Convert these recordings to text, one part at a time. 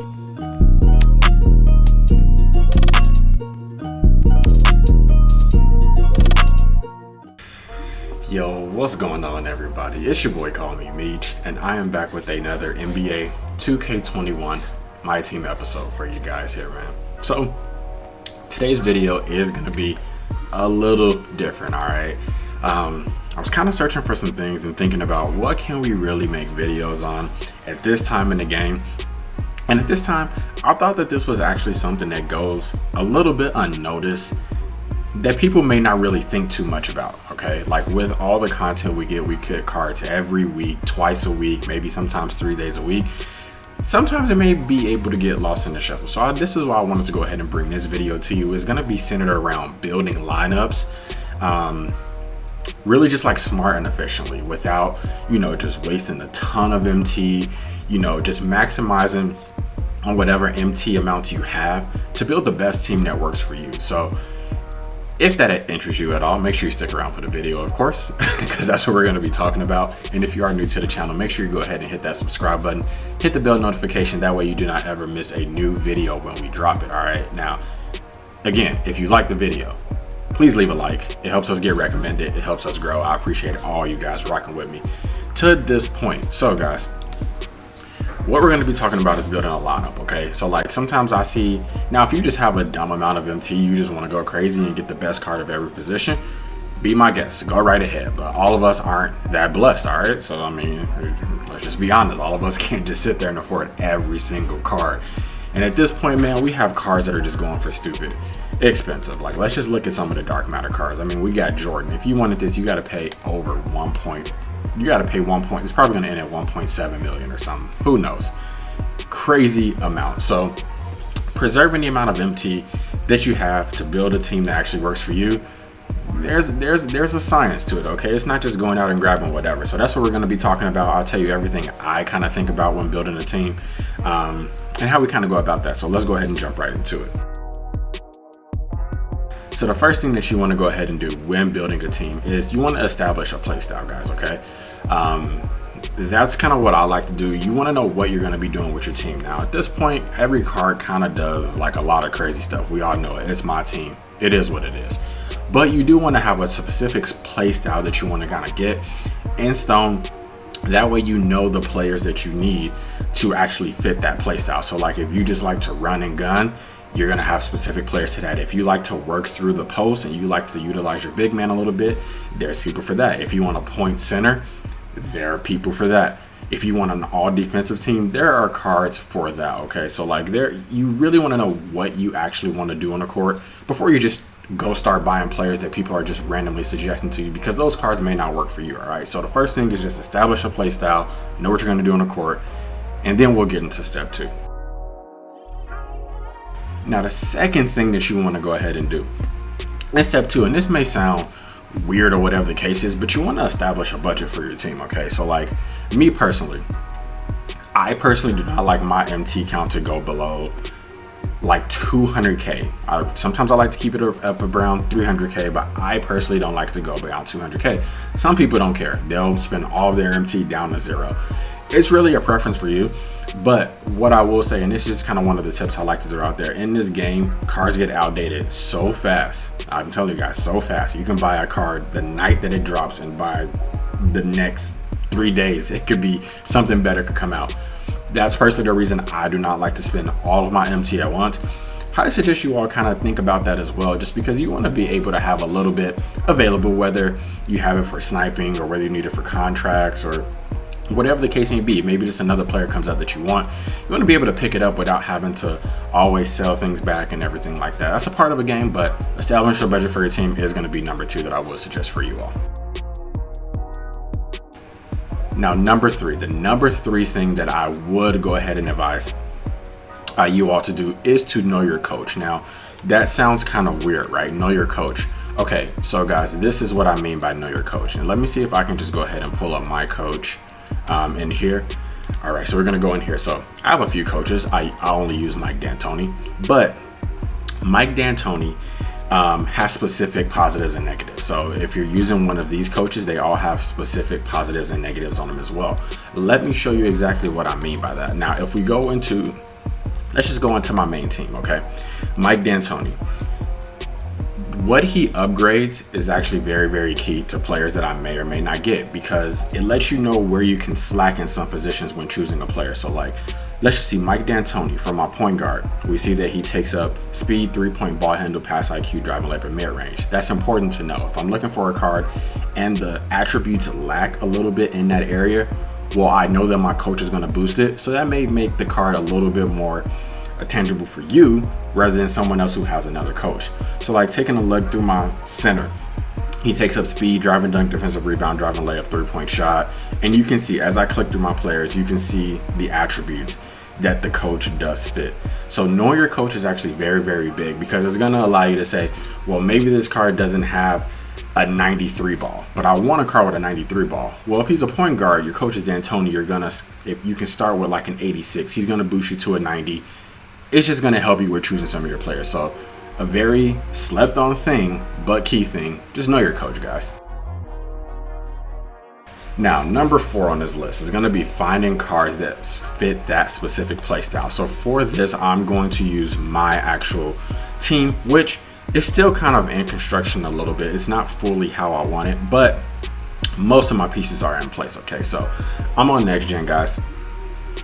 Yo, what's going on everybody? It's your boy Call Me Meech, and I am back with another NBA 2K21 Myteam episode for you guys here, man. So today's video is gonna be a little different, alright? I was kind of searching for some things and thinking about what can we really make videos on at this time in the game. And at this time, I thought that this was actually something that goes a little bit unnoticed, that people may not really think too much about, okay? Like with all the content we get cards every week, twice a week, maybe sometimes 3 days a week. Sometimes it may be able to get lost in the shuffle. So this is why I wanted to go ahead and bring this video to you. It's gonna be centered around building lineups, really just like smart and efficiently without, just wasting a ton of MT, just maximizing on whatever MT amount you have to build the best team that works for you. So if that interests you at all, make sure you stick around for the video, of course, because that's what we're going to be talking about. And if you are new to the channel, make sure you go ahead and hit that subscribe button, hit the bell notification. That way you do not ever miss a new video when we drop it. All right. Now, again, if you like the video, please leave a like. It helps us get recommended. It helps us grow. I appreciate all you guys rocking with me to this point. So guys, what we're going to be talking about is building a lineup, okay? So like sometimes I see, now if you just have a dumb amount of MT, you just want to go crazy and get the best card of every position, be my guest, go right ahead. But all of us aren't that blessed, all right? So I mean, let's just be honest, all of us can't just sit there and afford every single card. And at this point, man, we have cards that are just going for stupid expensive. Like let's just look at some of the dark matter cards. I mean, we got Jordan. If you wanted this, you got to pay over it's probably going to end at 1.7 million or something, who knows. Crazy amount. So preserving the amount of MT that you have to build a team that actually works for you, there's a science to it, okay? It's not just going out and grabbing whatever. So that's what we're going to be talking about. I'll tell you everything I kind of think about when building a team, and how we kind of go about that. So let's go ahead and jump right into it. So the first thing that you want to go ahead and do when building a team is you want to establish a play style, guys, okay? That's kind of what I like to do. You want to know what you're going to be doing with your team. Now at this point, every card kind of does like a lot of crazy stuff. We all know it. It's my team. It is what it is. But you do want to have a specific play style that you want to kind of get in stone. That way you know the players that you need to actually fit that play style. So like if you just like to run and gun, you're going to have specific players to that. If you like to work through the post and you like to utilize your big man a little bit, there's people for that. If you want a point center, there are people for that. If you want an all defensive team, there are cards for that, okay? So like you really want to know what you actually want to do on the court before you just go start buying players that people are just randomly suggesting to you, because those cards may not work for you, all right? So the first thing is just establish a play style, know what you're going to do on the court, and then we'll get into step 2. Now the second thing that you want to go ahead and do in step 2, and this may sound weird or whatever the case is, but you want to establish a budget for your team, okay? So like me personally, I personally do not like my MT count to go below like 200K. Sometimes I like to keep it up around 300K, but I personally don't like to go beyond 200K. Some people don't care. They'll spend all of their MT down to 0. It's really a preference for you. But what I will say, and this is just kind of one of the tips I like to throw out there, in this game, cards get outdated so fast. I'm telling you guys, so fast. You can buy a card the night that it drops, and by the next 3 days, it could be something better could come out. That's personally the reason I do not like to spend all of my MT at once. I suggest you all kind of think about that as well, just because you want to be able to have a little bit available, whether you have it for sniping or whether you need it for contracts or whatever the case may be. Maybe just another player comes out that you want to be able to pick it up without having to always sell things back and everything like that. That's a part of a game, but establishing a budget for your team is going to be number 2 that I would suggest for you all. Now number 3, the number 3 thing that I would go ahead and advise you all to do is to know your coach. Now that sounds kind of weird, right? Know your coach. Okay, so guys, this is what I mean by know your coach. And let me see if I can just go ahead and pull up my coach in here. All right, so we're gonna go in here. So I have a few coaches. I only use Mike D'Antoni, but Mike D'Antoni has specific positives and negatives. So if you're using one of these coaches, they all have specific positives and negatives on them as well. Let me show you exactly what I mean by that. Now, if we go into let's just go into my main team, okay? Mike D'Antoni. What he upgrades is actually very, very key to players that I may or may not get, because it lets you know where you can slack in some positions when choosing a player. So like, let's just see Mike D'Antoni for my point guard. We see that he takes up speed, 3-point ball handle, pass IQ, driving layup, and mid-range. That's important to know. If I'm looking for a card and the attributes lack a little bit in that area, well, I know that my coach is going to boost it. So that may make the card a little bit more tangible for you rather than someone else who has another coach. So like taking a look through my center, he takes up speed, driving dunk, defensive rebound, driving layup, 3-point shot. And you can see, as I click through my players, you can see the attributes that the coach does fit. So knowing your coach is actually very, very big, because it's going to allow you to say, well, maybe this card doesn't have a 93 ball, but I want a card with a 93 ball. Well, if he's a point guard, your coach is D'Antoni, you're going to, if you can start with like an 86, he's going to boost you to a 90. It's just going to help you with choosing some of your players. So a very slept on thing, but key thing, just know your coach, guys. Now, number 4 on this list is going to be finding cards that fit that specific playstyle. So for this, I'm going to use my actual team, which is still kind of in construction a little bit. It's not fully how I want it, but most of my pieces are in place. Okay, so I'm on next gen, guys.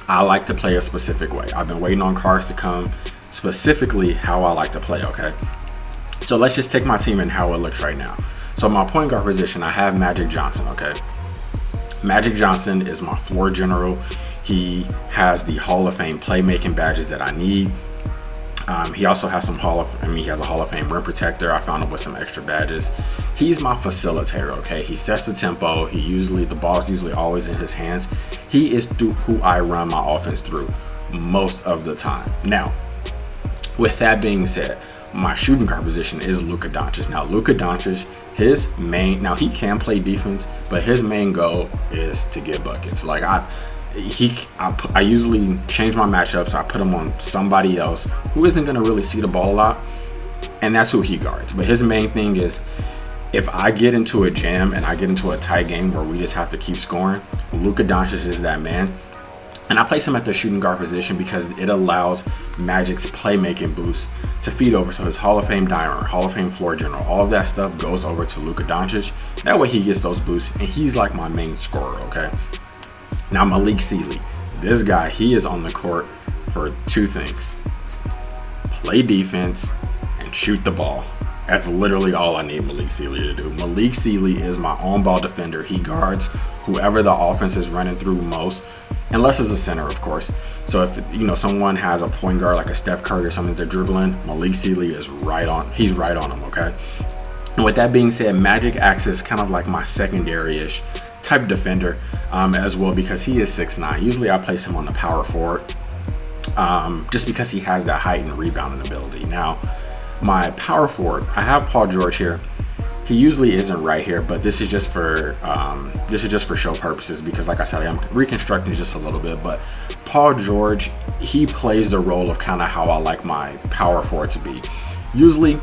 I like to play a specific way. I've been waiting on cards to come specifically how I like to play, okay? So let's just take my team and how it looks right now. So my point guard position, I have Magic Johnson, okay? Magic Johnson is my floor general. He has the Hall of Fame playmaking badges that I need. He also has some he has a Hall of Fame rim protector. I found him with some extra badges. He's my facilitator, okay? He sets the tempo. The ball's usually always in his hands. He is who I run my offense through most of the time. Now, with that being said, my shooting guard position is Luka Doncic. Now, Luka Doncic, he can play defense, but his main goal is to get buckets. Like I usually change my matchups. I put him on somebody else who isn't going to really see the ball a lot, and that's who he guards. But his main thing is, if I get into a jam and I get into a tight game where we just have to keep scoring, Luka Doncic is that man. And I place him at the shooting guard position because it allows Magic's playmaking boost to feed over. So his Hall of Fame dimer, Hall of Fame floor general, all of that stuff goes over to Luka Doncic. That way he gets those boosts, and he's like my main scorer, okay? Now, Malik Sealy, this guy, he is on the court for 2 things: play defense and shoot the ball. That's literally all I need Malik Sealy to do. Malik Sealy is my on-ball defender. He guards whoever the offense is running through most, unless it's a center, of course. So if someone has a point guard like a Steph Curry or something they're dribbling, Malik Sealy is he's right on them, okay? And with that being said, Magic acts as kind of like my secondary-ish type defender as well, because he is 6'9". Usually I place him on the power forward just because he has that height and rebounding ability. Now, my power forward, I have Paul George here. He usually isn't right here, but this is just for show purposes, because like I said, I'm reconstructing just a little bit. But Paul George, he plays the role of kind of how I like my power forward to be. Usually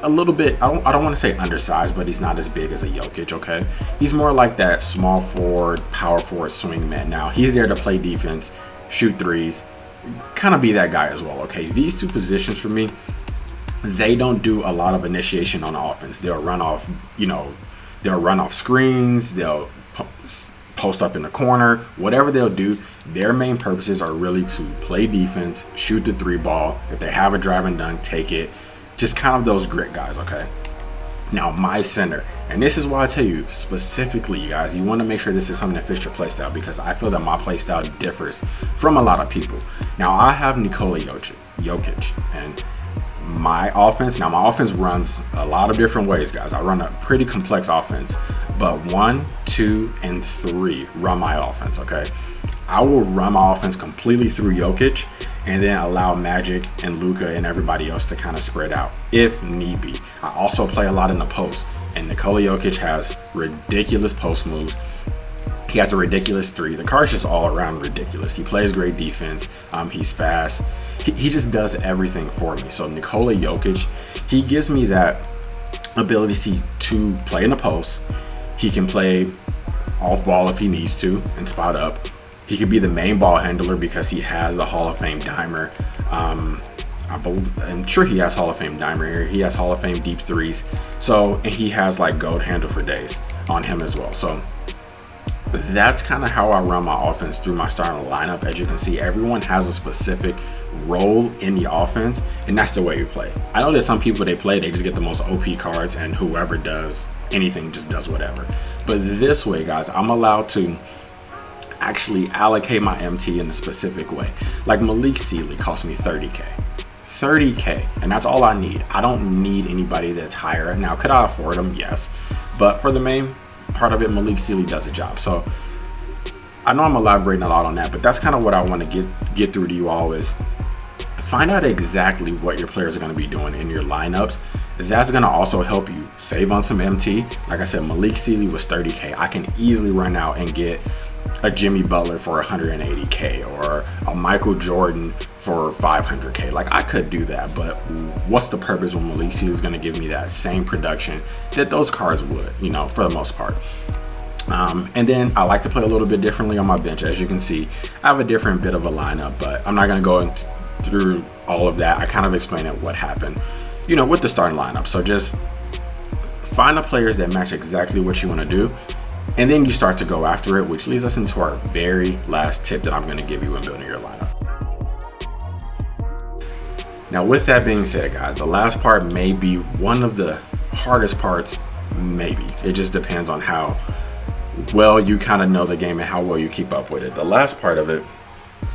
a little bit, I don't want to say undersized, but he's not as big as a Jokic, okay? He's more like that small forward, power forward swing man. Now, he's there to play defense, shoot threes, kind of be that guy as well, okay? These 2 positions for me, they don't do a lot of initiation on offense. They'll run off, they'll run off screens, they'll post up in the corner, whatever they'll do. Their main purposes are really to play defense, shoot the 3 ball. If they have a drive and dunk, take it. Just kind of those grit guys, okay? Now, my center, and this is why I tell you specifically, you guys, you want to make sure this is something that fits your playstyle, because I feel that my playstyle differs from a lot of people. Now, I have Nikola Jokic, and my offense runs a lot of different ways, guys. I run a pretty complex offense, but 1, 2, and 3 run my offense, okay? I will run my offense completely through Jokic and then allow Magic and Luka and everybody else to kind of spread out if need be. I also play a lot in the post, and Nikola Jokic has ridiculous post moves. He has a ridiculous 3. The card's just all around ridiculous. He plays great defense. He's fast. He just does everything for me. So Nikola Jokic, he gives me that ability to play in the post. He can play off ball if he needs to and spot up. He could be the main ball handler because he has the Hall of Fame dimer. I'm sure he has Hall of Fame diamond here. He has Hall of Fame deep threes. So, and he has like gold handle for days on him as well. So that's kind of how I run my offense through my starting lineup. As you can see, everyone has a specific role in the offense, and that's the way we play. I know that some people, they just get the most OP cards, and whoever does anything just does whatever. But this way, guys, I'm allowed to actually allocate my MT in a specific way. Like Malik Sealy cost me 30K. 30K, and that's all I need. I don't need anybody that's higher. Now, could I afford them? Yes. But for the main part of it, Malik Sealy does a job. So I know I'm elaborating a lot on that, but that's kind of what I want to get through to you all, is find out exactly what your players are going to be doing in your lineups. That's going to also help you save on some MT. Like I said, Malik Sealy was 30K. I can easily run out and get a Jimmy Butler for 180K or a Michael Jordan for 500K. Like, I could do that, but what's the purpose when Malik Sealy is going to give me that same production that those cards would, you know, for the most part. And then I like to play a little bit differently on my bench. As you can see, I have a different bit of a lineup, but I'm not going to go through all of that. I kind of explain it what happened, you know, with the starting lineup. So just find the players that match exactly what you want to do, and then you start to go after it, which leads us into our very last tip that I'm going to give you in building your lineup. Now, with that being said, guys, the last part may be one of the hardest parts, maybe. It just depends on how well you kind of know the game and how well you keep up with it. The last part of it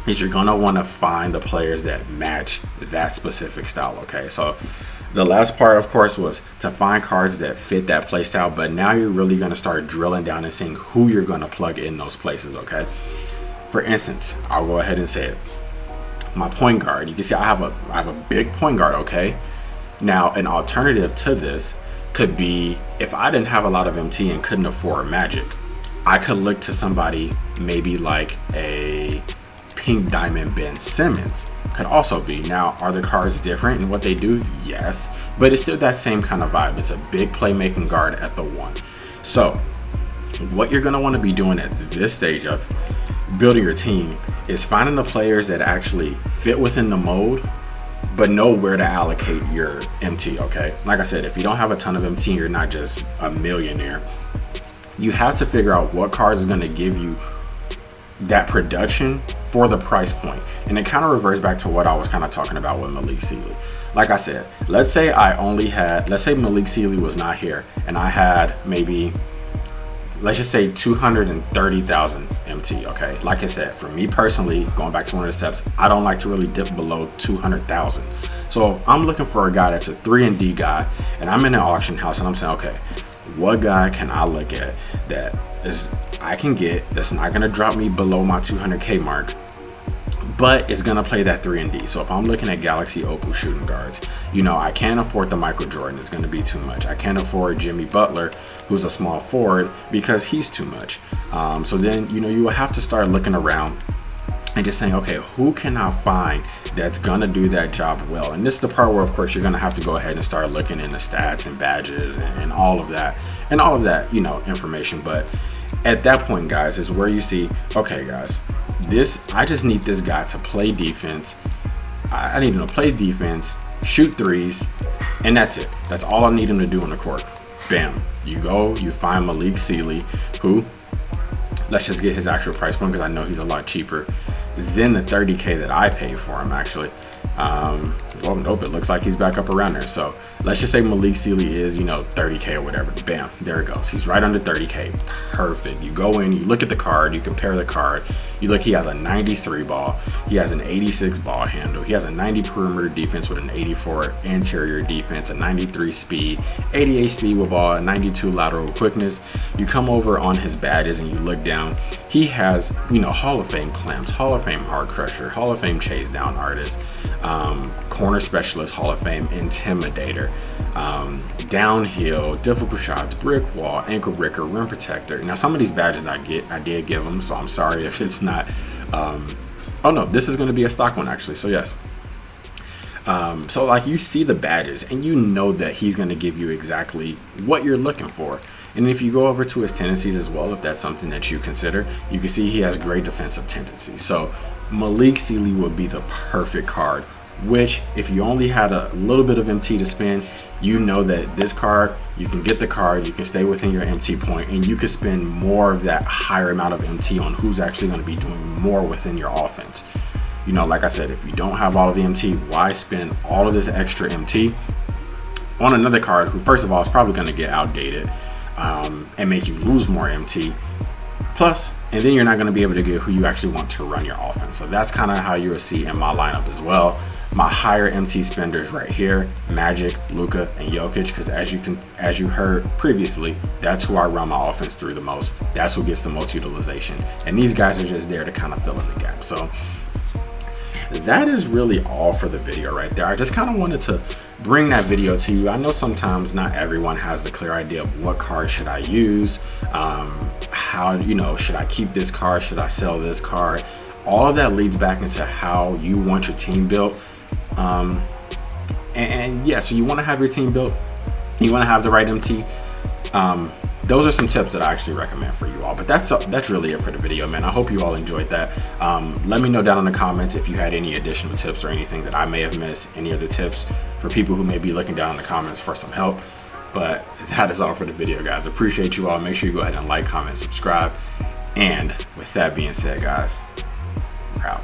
is you're going to want to find the players that match that specific style, okay? So the last part, of course, was to find cards that fit that play style, but now you're really going to start drilling down and seeing who you're going to plug in those places, okay? For instance, I'll go ahead and say it. My point guard, you can see I have a big point guard, okay? Now, an alternative to this could be, if I didn't have a lot of MT and couldn't afford Magic, I could look to somebody maybe like a Pink Diamond Ben Simmons. Could also be. Now, are the cards different in what they do? Yes, but it's still that same kind of vibe. It's a big playmaking guard at the one. So what you're going to want to be doing at this stage of building your team is finding the players that actually fit within the mold, but know where to allocate your MT, okay? Like I said, if you don't have a ton of MT, you're not just a millionaire. You have to figure out what cards is going to give you that production for the price point. And it kind of reverts back to what I was kind of talking about with Malik Sealy. Like I said, let's say Malik Sealy was not here and I had maybe, let's just say 230,000 MT, okay? Like I said, for me personally, going back to one of the steps, I don't like to really dip below 200,000. So if I'm looking for a guy that's a 3-and-D guy and I'm in an auction house and I'm saying, okay, what guy can I look at that is I can get that's not going to drop me below my 200K mark, but it's going to play that 3-and-D. So if I'm looking at Galaxy Opal shooting guards, you know, I can't afford the Michael Jordan. It's going to be too much. I can't afford Jimmy Butler, who's a small forward, because he's too much. So then, you know, you will have to start looking around and just saying, okay, who can I find that's gonna do that job well? And this is the part where, of course, you're gonna have to go ahead and start looking in the stats and badges and all of that, you know, information. But at that point, guys, is where you see, okay, guys, I just need this guy to play defense. I need him to play defense, shoot threes, and that's it. That's all I need him to do on the court. Bam. You go, you find Malik Sealy, who, let's just get his actual price point because I know he's a lot cheaper than the 30K that I paid for him, actually. Well, nope, it looks like he's back up around there. So let's just say Malik Sealy is, you know, 30K or whatever. Bam, there it goes. He's right under 30K. Perfect. You go in, you look at the card, you compare the card. You look, he has a 93 ball. He has an 86 ball handle. He has a 90 perimeter defense with an 84 interior defense, a 93 speed, 88 speed with ball, a 92 lateral quickness. You come over on his badges and you look down. He has, you know, Hall of Fame clamps, Hall of Fame hard crusher, Hall of Fame chase down artist, corner specialist, Hall of Fame intimidator, downhill, difficult shots, brick wall, ankle breaker, rim protector. Now, some of these badges I did give him, so I'm sorry if it's not. Oh no, this is going to be a stock one actually. So yes. So like, you see the badges and you know that he's going to give you exactly what you're looking for. And if you go over to his tendencies as well, if that's something that you consider, you can see he has great defensive tendencies. So Malik Sealy would be the perfect card which if you only had a little bit of MT to spend, you know that this card, you can get the card, you can stay within your MT point, and you can spend more of that higher amount of MT on who's actually going to be doing more within your offense. You know, like I said, if you don't have all of the MT, why spend all of this extra MT on another card who, first of all, is probably going to get outdated and make you lose more MT. Plus, and then you're not going to be able to get who you actually want to run your offense. So that's kind of how you'll see in my lineup as well. My higher MT spenders right here, Magic, Luka, and Jokic, because as you heard previously, that's who I run my offense through the most. That's who gets the most utilization. And these guys are just there to kind of fill in the gap. So that is really all for the video right there. I just kind of wanted to bring that video to you. I know sometimes not everyone has the clear idea of what card should I use, how, you know, should I keep this card, should I sell this card. All of that leads back into how you want your team built. And yeah, so you want to have your team built, you want to have the right MT. Those are some tips that I actually recommend for you all. But that's really it for the video, man. I hope you all enjoyed that. Let me know down in the comments if you had any additional tips or anything that I may have missed, any other tips for people who may be looking down in the comments for some help. But that is all for the video, guys. Appreciate you all. Make sure you go ahead and like, comment, subscribe. And with that being said, guys, we're out.